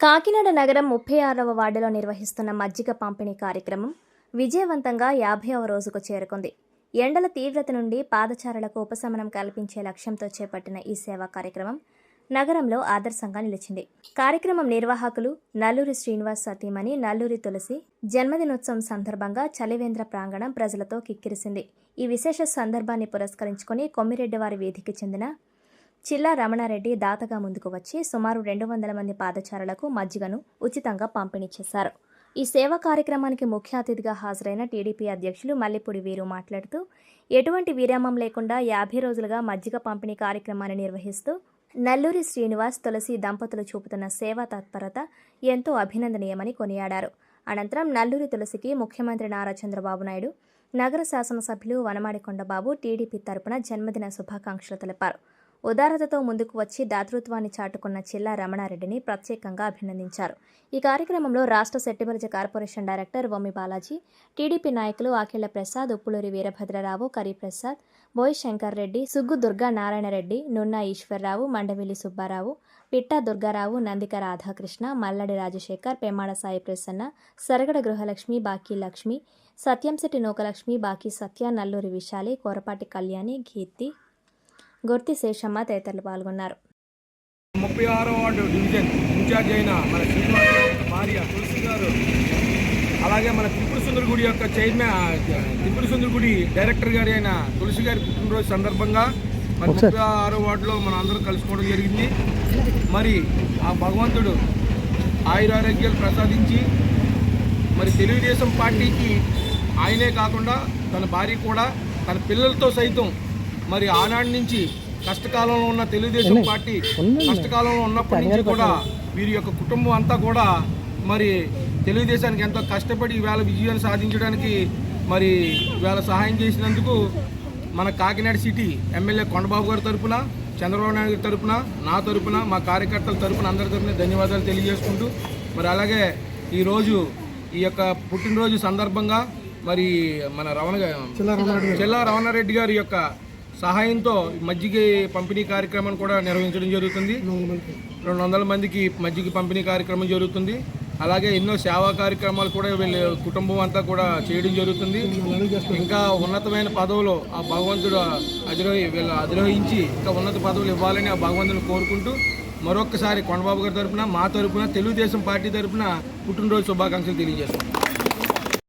కాకినాడ నగరం 36వ వార్డులో నిర్వహిస్తున్న మజ్జిగ పంపిణీ కార్యక్రమం విజయవంతంగా 50వ రోజుకు చేరుకుంది. ఎండల తీవ్రత నుండి పాదచారులకు ఉపశమనం కల్పించే లక్ష్యంతో చేపట్టిన ఈ సేవా కార్యక్రమం నగరంలో ఆదర్శంగా నిలిచింది. కార్యక్రమం నిర్వాహకులు నల్లూరి శ్రీనివాస్ సతీమణి నల్లూరి తులసి జన్మదినోత్సవం సందర్భంగా చలివేంద్ర ప్రాంగణం ప్రజలతో కిక్కిరిసింది. ఈ విశేష సందర్భాన్ని పురస్కరించుకుని కొమ్మిరెడ్డివారి వీధికి చెందిన చిల్లా రమణారెడ్డి దాతగా ముందుకు వచ్చి సుమారు 200 మంది పాదచారులకు మజ్జిగను ఉచితంగా పంపిణీ చేశారు. ఈ సేవా కార్యక్రమానికి ముఖ్య అతిథిగా హాజరైన టీడీపీ అధ్యక్షులు మల్లిపూడి వీరు మాట్లాడుతూ ఎటువంటి విరామం లేకుండా 50 రోజులుగా మజ్జిగ పంపిణీ కార్యక్రమాన్ని నిర్వహిస్తూ నల్లూరి శ్రీనివాస్ తులసి దంపతులు చూపుతున్న సేవా తత్పరత ఎంతో అభినందనీయమని కొనియాడారు. అనంతరం నల్లూరి తులసికి ముఖ్యమంత్రి నారా చంద్రబాబు నాయుడు, నగర శాసనసభ్యులు వనమాడి కొండబాబు టీడీపీ తరపున జన్మదిన శుభాకాంక్షలు తెలిపారు. ఉదారతతో ముందుకు వచ్చి దాతృత్వాన్ని చాటుకున్న చిల్లా రమణారెడ్డిని ప్రత్యేకంగా అభినందించారు. ఈ కార్యక్రమంలో రాష్ట్ర Settibalija corporation director Vammi Balaji, TDP నాయకులు ఆకిళ్ల ప్రసాద్, ఉప్పులూరి వీరభద్రరావు, కరిప్రసాద్, బోయ్ శంకర్ రెడ్డి, సుగ్గు దుర్గా నారాయణరెడ్డి, నున్నా ఈశ్వర్రావు, మండవిల్లి సుబ్బారావు, పిట్టా దుర్గారావు, నందిక రాధాకృష్ణ, మల్లడి రాజశేఖర్, పెమ్మాడ సాయి ప్రసన్న, సరగడ గృహలక్ష్మి, బాకీ లక్ష్మి, సత్యంశెట్టి నూకలక్ష్మి, బాకీ సత్య, నల్లూరి విశాలి, కోరపాటి కళ్యాణి, కీర్తి, గొర్తి శేషమ్మ తదితరులు పాల్గొన్నారు. 36వ వార్డు డివిజన్ ఇన్ఛార్జ్ అయిన మన శ్రీనివాస్ భార్య తులసి గారు, అలాగే మన త్రిపుర సుందర గుడి యొక్క చైర్మన్, త్రిపుర సుందర గుడి డైరెక్టర్ గారి అయిన తులసి గారి పుట్టినరోజు సందర్భంగా మరి 36వ వార్డులో మనం అందరం కలుసుకోవడం జరిగింది. మరి ఆ భగవంతుడు ఆయురారోగ్యాలు ప్రసాదించి మరి తెలుగుదేశం పార్టీకి ఆయనే కాకుండా తన భార్య కూడా తన పిల్లలతో సైతం మరి ఆనాటి నుంచి కష్టకాలంలో ఉన్న తెలుగుదేశం పార్టీ కష్టకాలంలో ఉన్నప్పటి నుంచి కూడా వీరి యొక్క కుటుంబం అంతా కూడా మరి తెలుగుదేశానికి ఎంతో కష్టపడి ఈవేళ విజయాన్ని సాధించడానికి మరి ఈవేళ సహాయం చేసినందుకు మన కాకినాడ సిటీ ఎమ్మెల్యే కొండబాబు గారి తరఫున, చంద్రబాబు నాయుడు గారి తరఫున, నా తరఫున, మా కార్యకర్తల తరఫున అందరి తరఫున ధన్యవాదాలు తెలియజేసుకుంటూ మరి అలాగే ఈరోజు ఈ యొక్క పుట్టినరోజు సందర్భంగా మరి మన చిల్లా రమణారెడ్డి గారి యొక్క సహాయంతో మజ్జిగ పంపిణీ కార్యక్రమాన్ని కూడా నిర్వహించడం జరుగుతుంది. 200 మందికి మజ్జిగ పంపిణీ కార్యక్రమం జరుగుతుంది. అలాగే ఎన్నో సేవా కార్యక్రమాలు కూడా వీళ్ళ కుటుంబం అంతా కూడా చేయడం జరుగుతుంది. ఇంకా ఉన్నతమైన పదవులు ఆ భగవంతుడు వీళ్ళు అధిరోహించి ఇంకా ఉన్నత పదవులు ఇవ్వాలని ఆ భగవంతుని కోరుకుంటూ మరొక్కసారి కొండబాబు గారి తరఫున, మా తరఫున, తెలుగుదేశం పార్టీ తరఫున పుట్టినరోజు శుభాకాంక్షలు తెలియజేస్తాం.